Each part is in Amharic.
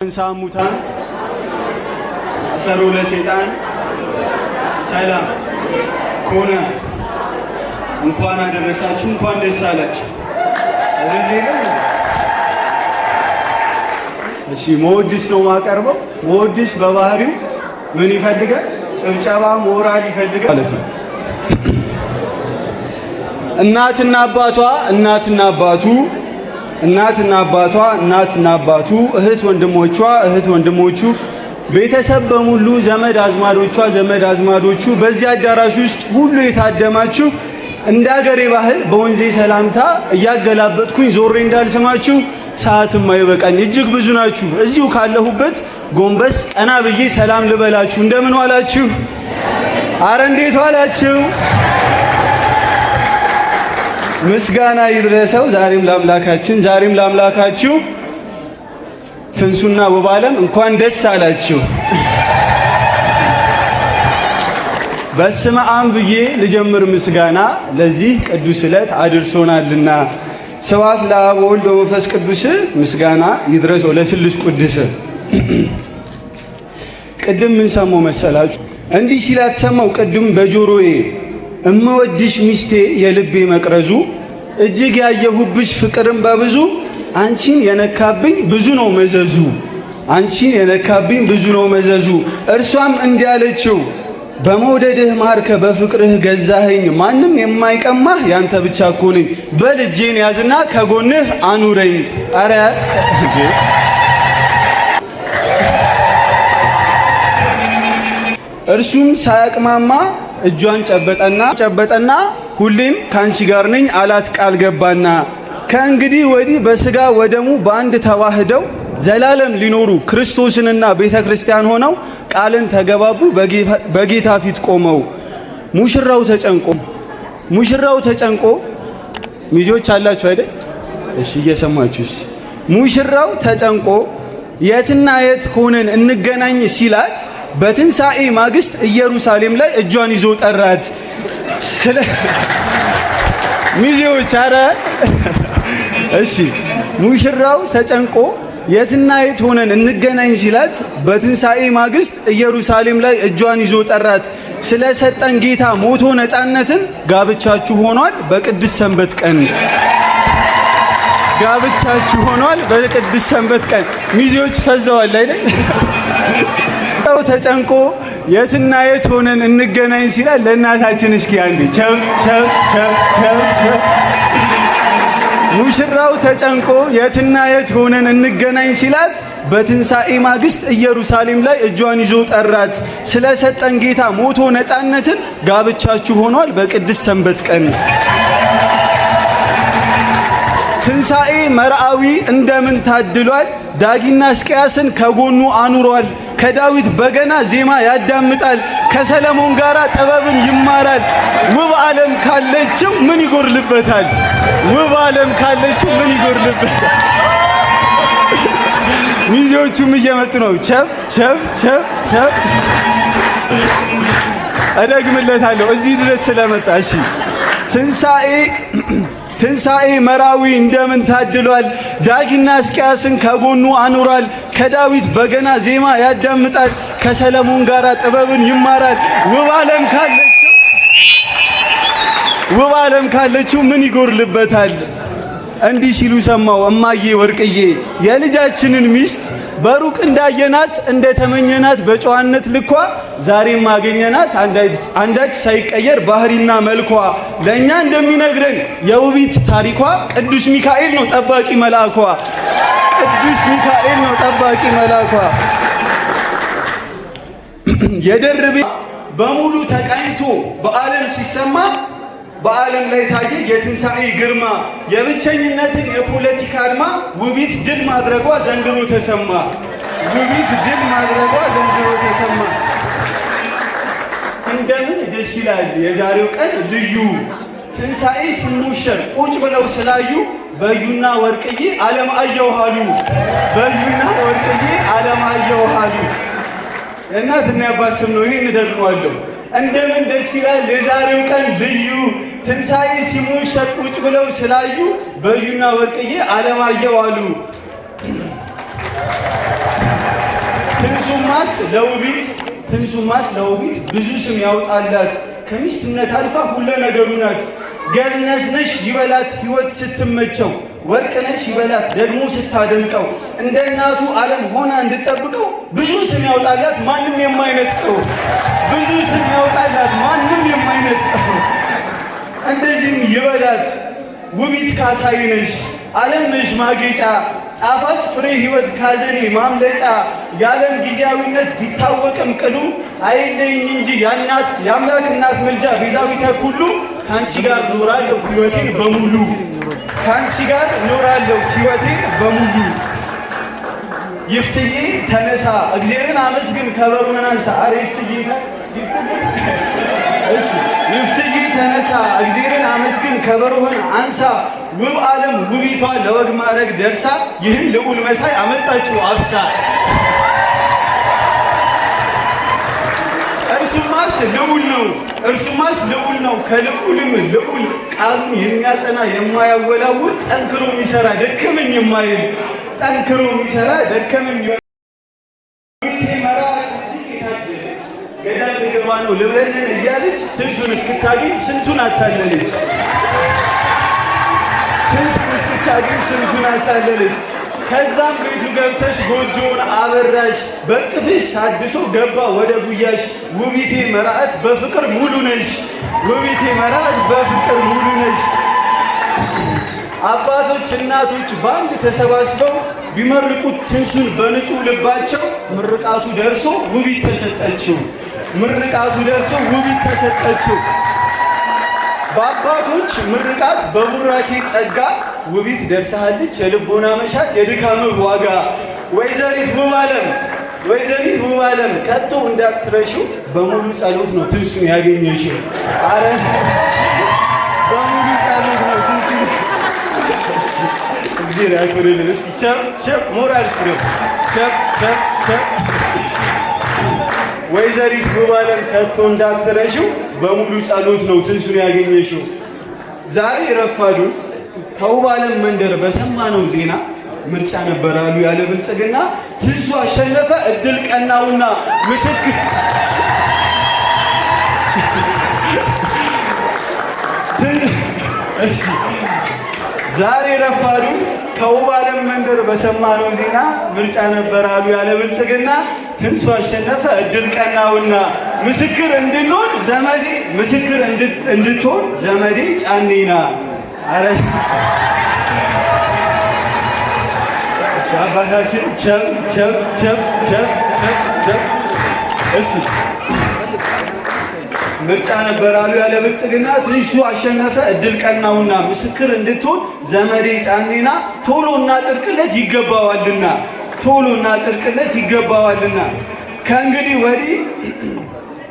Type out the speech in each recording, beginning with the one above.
እንሳሙታን አሰሩ ለሰይጣን ሰላም ኮነ። እንኳን አደረሳችሁ፣ እንኳን ደስ አላችሁ። እሺ መወድስ ነው ማቀርበው። መወድስ በባህሪው ምን ይፈልጋል? ጭብጨባ ሞራል ይፈልጋል ማለት ነው። እናትና አባቱ እህት ወንድሞቹ ቤተሰብ በሙሉ ዘመድ አዝማዶቹ በዚህ አዳራሽ ውስጥ ሁሉ የታደማችሁ እንደ ሀገሬ ባህል በወንዜ ሰላምታ እያገላበጥኩኝ ዞሬ እንዳልሰማችሁ ሰዓትም አይበቃኝ እጅግ ብዙ ናችሁ። እዚሁ ካለሁበት ጎንበስ ቀና ብዬ ሰላም ልበላችሁ። እንደምን ዋላችሁ? አረ እንዴት ዋላችሁ? ምስጋና ይድረሰው ዛሬም ለአምላካችሁ ትንሱና ውባለም እንኳን ደስ አላችሁ። በስመ አብ ብዬ ልጀምር ምስጋና ለዚህ ቅዱስ ዕለት አድርሶናልና። ስብሐት ለአብ ወወልድ ወመንፈስ ቅዱስ ምስጋና ይድረሰው ለስሉስ ቅዱስ። ቅድም ምን ሰማሁ መሰላችሁ? እንዲህ ሲላት ሰማሁ ቅድም በጆሮዬ እምወድሽ ሚስቴ የልቤ መቅረዙ እጅግ ያየሁብሽ ፍቅርም በብዙ አንቺን የነካብኝ ብዙ ነው መዘዙ። እርሷም እንዲያለችው በመውደድህ ማርከ በፍቅርህ ገዛኸኝ ማንም የማይቀማህ ያንተ ብቻ እኮ ነኝ። በል እጄን ያዝና ከጎንህ አኑረኝ። አረ እርሱም ሳያቅማማ እጇን ጨበጠና ሁሌም ካንቺ ጋር ነኝ አላት ቃል ገባና። ከእንግዲህ ወዲህ በስጋ ወደሙ በአንድ ተዋህደው ዘላለም ሊኖሩ ክርስቶስንና ቤተ ክርስቲያን ሆነው ቃልን ተገባቡ በጌታ ፊት ቆመው። ሙሽራው ተጨንቆ ሚዜዎች አላችሁ አይደል? እሺ እየሰማችሁ። ሙሽራው ተጨንቆ የትና የት ሆነን እንገናኝ ሲላት በትንሣኤ ማግስት ኢየሩሳሌም ላይ እጇን ይዞ ጠራት። ሚዜዎች አረ እሺ ሙሽራው ተጨንቆ የትና የት ሆነን እንገናኝ ሲላት በትንሣኤ ማግስት ኢየሩሳሌም ላይ እጇን ይዞ ጠራት። ስለሰጠን ጌታ ሞቶ ነፃነትን ጋብቻችሁ ሆኗል በቅድስት ሰንበት ቀን። ሚዜዎች ፈዘዋል አይደል? ተጨንቆ የትና የት ሆነን እንገናኝ ሲላት ለእናታችን እስኪ አንዴ ቸብ። ሙሽራው ተጨንቆ የትና የት ሆነን እንገናኝ ሲላት በትንሣኤ ማግስት ኢየሩሳሌም ላይ እጇን ይዞ ጠራት። ስለሰጠን ጌታ ሞቶ ነፃነትን ጋብቻችሁ ሆኗል በቅድስት ሰንበት ቀን። ትንሣኤ መርአዊ እንደምን ታድሏል። ዳጊና እስቅያስን ከጎኑ አኑሯል። ከዳዊት በገና ዜማ ያዳምጣል። ከሰለሞን ጋራ ጥበብን ይማራል። ውብ ዓለም ካለችው ምን ይጎርልበታል? ሚዜዎቹም እየመጡ ነው። ቸብ እደግምለታለሁ እዚህ ድረስ ስለመጣ። እሺ ትንሣኤ መራዊ እንደምን ታድሏል። ዳጊና እስቅያስን ከጎኑ አኑሯል። ከዳዊት በገና ዜማ ያዳምጣል። ከሰለሞን ጋራ ጥበብን ይማራል። ውብ ዓለም ካለችው ምን ይጎርልበታል? እንዲህ ሲሉ ሰማው እማዬ ወርቅዬ የልጃችንን ሚስት በሩቅ እንዳየናት እንደተመኘናት በጨዋነት ልኳ ዛሬም አገኘናት አንዳች ሳይቀየር ባህሪና መልኳ። ለእኛ እንደሚነግረን የውቢት ታሪኳ ቅዱስ ሚካኤል ነው ጠባቂ መልአኳ። የደርቤ በሙሉ ተቃኝቶ በዓለም ሲሰማ በዓለም ላይ ታየ የትንሣኤ ግርማ። የብቸኝነትን የፖለቲካ አድማ ውቢት ድል ማድረጓ ዘንድሮ ተሰማ። እንደምን ደስ ይላል የዛሬው ቀን ልዩ። ትንሣኤ ሲሞሸር ቁጭ ብለው ስላዩ በዩና ወርቅዬ ዓለም አየውሃሉ። እናትና አባት ስም ነው። ይሄን ደግመዋለሁ። እንደምን ደስ ይላል የዛሬው ቀን ልዩ። ትንሣኤ ሲሞሸር ቁጭ ብለው ስላዩ በዩና ወርቅዬ ዓለም አየዋሉ። ትንሱማስ ለውቢት ብዙ ስም ያውጣላት ከሚስትነት አልፋ ሁለ ነገሩ ናት። ገነት ነሽ ይበላት ሕይወት ስትመቸው ወርቅ ነሽ ይበላት ደግሞ ስታደምቀው እንደ እናቱ ዓለም ሆና እንድጠብቀው ብዙ ስም ያውጣላት ማንም የማይነጥቀው ብዙ ስም ያውጣላት ማንም የማይነጥቀው እንደዚህም ይበላት ውቢት ካሳይ ነሽ ዓለም ነሽ ማጌጫ ጣፋጭ ፍሬ ሕይወት ካዘኔ ማምለጫ የዓለም ጊዜያዊነት ቢታወቅም ቅሉ አይለይኝ እንጂ የአምላክ እናት ምልጃ ቤዛዊተ ኩሉ ካንቺ ጋር ኖራለሁ ሕይወቴን በሙሉ ካንቺ ጋር ኖራለሁ ሕይወቴን በሙሉ። ይፍትዬ ተነሳ እግዚአብሔርን አመስግን ከበሩን አንሳ። አረ ይፍትዬ ተነሳ እግዚአብሔርን አመስግን ከበሩን አንሳ። ውብ ዓለም ውቢቷ ለወግ ማዕረግ ደርሳ ይህን ልዑል መሳይ አመጣችው አፍሳ። እርሱማስ ልዑል ነው ከልዑልም ልዑል ቃሉን የሚያጸና የማያወላውል ጠንክሮ የሚሰራ ደከመኝ የማይል ጠንክሮ የሚሰራ ደከመኝ ገዳም ልገባ ነው ልብለንን እያለች ትንሱን እስክታገኝ ስንቱን አታለለች። ከዛም ቤቱ ገብተሽ ጎጆውን አበራሽ በቅፍሽ ታድሶ ገባ ወደ ጉያሽ። ውቢቴ መራእት በፍቅር ሙሉ ነሽ አባቶች እናቶች በአንድ ተሰባስበው ቢመርቁት ትንሱን በንጹህ ልባቸው ምርቃቱ ደርሶ ውቢት ተሰጠችው። በአባቶች ምርቃት በቡራኬ ጸጋ ውቢት ደርሳለች የልቦና መሻት የድካምህ ዋጋ። ወይዘሪት ውብ ዓለም ከቶ እንዳትረሺው በሙሉ ጸሎት ነው ትንሱን ያገኘሽው። አረ በሙሉ ጸሎት ነው ትንሱን እግዚአብሔር ያክብርልን። እስኪ ቸብ ሞራል እስኪ ቸብ ወይዘሪት ውብ ዓለም ከቶ እንዳትረሺው በሙሉ ጸሎት ነው ትንሱን ያገኘሽው። ዛሬ ረፋዱን ከውብ ዓለም መንደር በሰማነው ዜና ምርጫ ነበር አሉ ያለ ብልጽግና ትንሱ አሸነፈ እድል ቀናውና ምስክር ዛሬ ረፋዱን ከውብ ዓለም መንደር በሰማነው ዜና ምርጫ ነበር አሉ ያለ ብልጽግና ትንሱ አሸነፈ እድል ቀናውና ምስክር እንድትሆን ዘመዴ ጫኔና። አረ አባታችን እሺ ምርጫ ነበር አሉ ያለ ብልጽግና ትንሹ አሸነፈ እድል ቀናውና ምስክር እንድትሆን ዘመዴ ጫኔና ቶሎና ጽድቅለት ይገባዋልና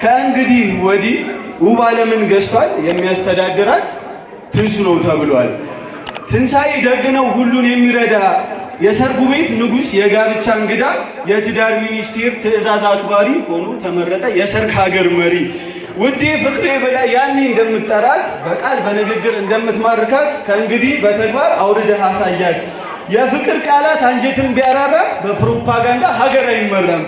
ከእንግዲህ ወዲህ ውብ ዓለምን ገዝቷል የሚያስተዳድራት ትንሱ ነው ተብሏል። ትንሣኤ ደግ ነው ሁሉን የሚረዳ የሰርጉ ቤት ንጉሥ የጋብቻ እንግዳ የትዳር ሚኒስቴር ትእዛዝ አክባሪ ሆኖ ተመረጠ የሰርግ ሀገር መሪ። ውዴ ፍቅሬ ብላ ያኔ እንደምትጠራት በቃል በንግግር እንደምትማርካት ከእንግዲህ በተግባር አውርደህ አሳያት። የፍቅር ቃላት አንጀትን ቢያራራ በፕሮፓጋንዳ ሀገር አይመራም።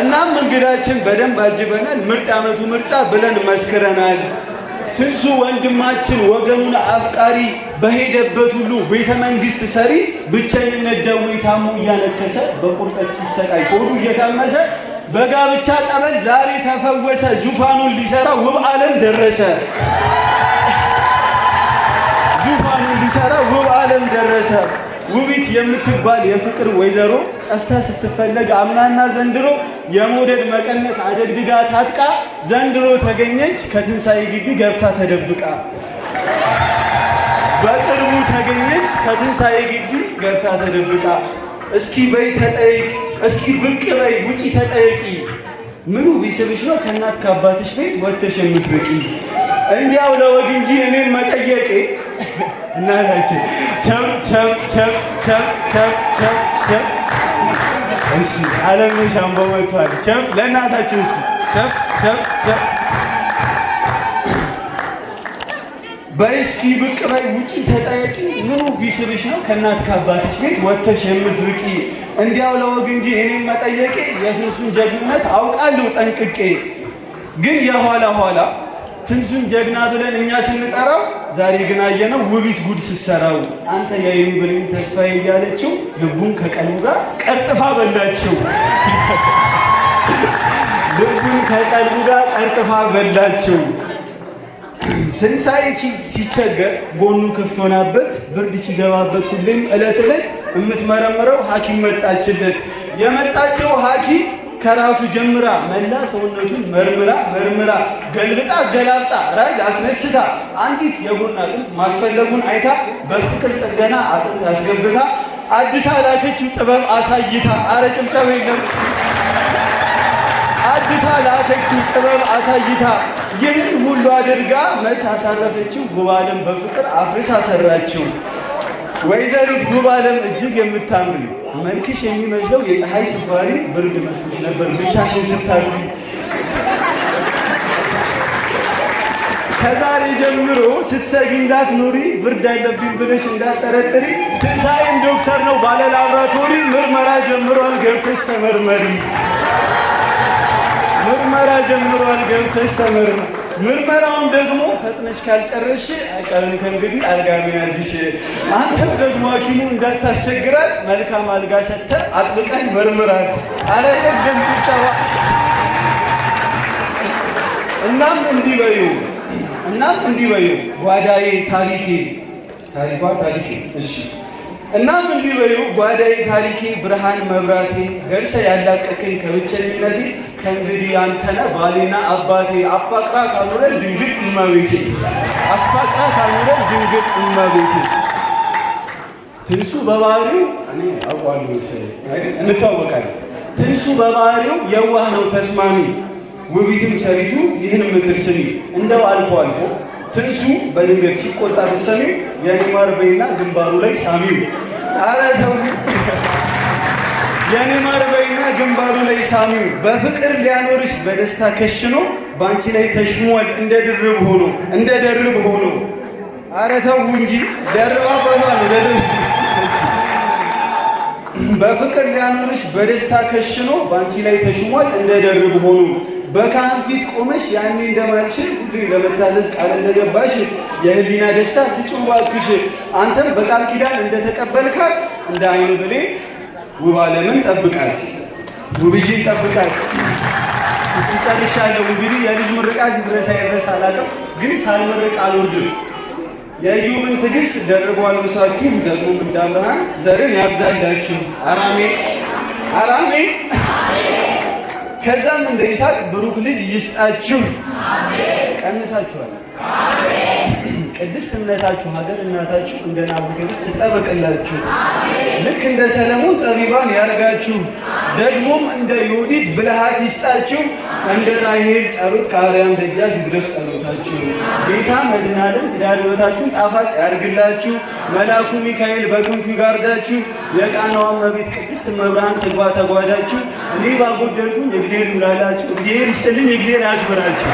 እናም እንግዳችን በደንብ አጅበናል። ምርጥ ዓመቱ ምርጫ ብለን መስክረናል። ትንሱ ወንድማችን ወገኑን አፍቃሪ በሄደበት ሁሉ ቤተ መንግስት ሰሪ ብቸኝነት ደዌ ታሞ እያነከሰ በቁርጠት ሲሰቃይ ሆዱ እየታመሰ በጋብቻ ጠበል ዛሬ ተፈወሰ። ዙፋኑን ሊሰራ ውብ ዓለም ደረሰ። ውቢት የምትባል የፍቅር ወይዘሮ ጠፍታ ስትፈለግ አምናና ዘንድሮ የመውደድ መቀነት አደግድጋ ታጥቃ ዘንድሮ ተገኘች ከትንሣኤ ግቢ ገብታ ተደብቃ። በቅርቡ ተገኘች ከትንሣኤ ግቢ ገብታ ተደብቃ። እስኪ በይ ተጠይቅ፣ እስኪ ብቅ በይ ውጪ ተጠየቂ። ምኑ ቢስብሽ ነው ከእናት ከአባትሽ ቤት ወጥተሽ የምትርቂ? እንዲያው ለወግ እንጂ እኔን መጠየቄ እናታችን እሺ አለምሽ አምቦ መጥቷል። ለእናታችን እስኪ በእስኪ ብቅ በይ ውጪ ተጠየቂ ምኑ ቢስብሽ ነው ከእናት ከአባትሽ ቤት ወጥተሽ የምትርቂ እንዲያው ለወግ እንጂ እኔን መጠየቄ የትንሱን ጀግንነት አውቃለሁ ጠንቅቄ ግን የኋላ ኋላ ትንሱን ጀግና ብለን እኛ ስንጠራው ዛሬ ግን አየነው ውቢት ጉድ ስትሰራው አንተ የአይኔ ብሌን ተስፋዬ እያለችው ልቡን ከቀልቡ ጋር ቀርጥፋ በላችው ልቡን ከቀልቡ ጋር ቀርጥፋ በላችው ትንሣኤ ሲቸገር ጎኑ ክፍት ሆናበት ብርድ ሲገባበት ሁሌም ዕለት ዕለት የምትመረምረው ሐኪም መጣችለት የመጣችው ሐኪም ከራሱ ጀምራ መላ ሰውነቱን መርምራ ገልብጣ ገላብጣ ራጅ አስነስታ አንዲት የጎን አጥንት ማስፈለጉን አይታ በፍቅር ጥገና አጥንት አስገብታ አዲስ ላከችው ጥበብ አሳይታ አረ ጭብጨባ የለም አዲስ ላከችው ጥበብ አሳይታ ይህን ሁሉ አድርጋ መች አሳረፈችው ጉባለም በፍቅር አፍርሳ ሰራችው ወይዘሪት ጉባለም እጅግ የምታምር መልክሽ የሚመስለው የፀሐይ ስባሪ ብርድ መጥቶሽ ነበር ብቻሽን ስታድሪ ከዛሬ ጀምሮ ስትሰጊ እንዳትኖሪ ብርድ አለብኝ ብለሽ እንዳትጠረጥሪ ትንሣኤም ዶክተር ነው ባለ ላብራቶሪ ምርመራ ጀምሯል ገብተሽ ተመርመሪ ምርመራ ጀምሯል ገብተሽ ተመርመሪ ምርመራውን ደግሞ ፈጥነሽ ካልጨረሽ አይቀርም ከእንግዲህ አልጋ መያዝሽ አንተም ደግሞ ሐኪሙ እንዳታስቸግራት መልካም አልጋ ሰጥተህ አጥብቀህ መርምራት አረ የለም ጭብጨባ እናም እንዲህ በዩ ጓዳዬ ታሪኬ እሺ እናም እንዲህ በዩ ጓዳዬ ታሪኬ ብርሃን መብራቴ ደርሰ ያላቀቀኝ ከብቸኝነቴ ከእንግዲህ አንተነ ባሌና አባቴ አፋቅራት አኑረን ድንግል እመቤቴ ትንሱ በባህሪው እኔ አውቀዋለሁ መሰለኝ እንተዋወቃለን ትንሱ በባህሪው የዋህ ነው ተስማሚ ውቢትም ቸሪቱ ይህን ምክር ስሚ እንደው አልፎ ትንሱ በድንገት ሲቆጣ ብትሰሚ የኔ ማር በይና ግንባሩ ላይ ሳሚው ኧረ ተው የኔ ማር በይና ግንባሩ ላይ ሳሚው በፍቅር ሊያኖርሽ በደስታ ከሽኖ ባንቺ ላይ ተሽሟል እንደ ደርብ ሆኖ ኧረ ተው እንጂ ደርባ ባሏል በፍቅር ሊያኖርሽ በደስታ ከሽኖ ባንቺ ላይ ተሽሟል እንደ ደርብ ሆኖ በካህን ፊት ቆመሽ ያኔ እንደማልሽ ሁሌ ለመታዘዝ ቃል እንደገባሽ የህሊና ደስታ ስጭው እባክሽ አንተም በቃል ኪዳን እንደተቀበልካት እንደ አይን ብሌ ውባለምን ጠብቃት ውብዬን ጠብቃት ሲጨርሻለሁ እንግዲህ የልጅ ምርቃት ይድረስ አይድረስ አላውቅም ግን ሳልመርቅ አልወርድም የኢዮብን ትዕግስት ደርቦ አልብሳችሁ ደግሞ እንደ አብርሃም ዘርን ያብዛላችሁ አራሜን ከዛም እንደ ይስሐቅ ብሩክ ልጅ ይስጣችሁ ቀንሳችኋል ቅድስት እምነታችሁ ሀገር እናታችሁ እንደ ናቡቴንስ ትጠበቅላችሁ ልክ እንደ ሰለሞን ጠቢባን ያርጋችሁ ደግሞም እንደ ዮዲት ብልሃት ይስጣችሁ እንደ ራሔል ጸሎት ከአርያም ደጃፍ ይድረስ ጸሎታችሁ ጌታ መድኃኔዓለም ትዳር ሕይወታችሁን ጣፋጭ ያርግላችሁ መልአኩ ሚካኤል በክንፉ ይጋርዳችሁ የቃናዋ እመቤት ቅድስት እመብርሃን ትግባ ተጓዳችሁ እኔ ባጎደልኩኝ እግዚአብሔር ይሙላላችሁ እግዚአብሔር ይስጥልኝ እግዚአብሔር ያክብራችሁ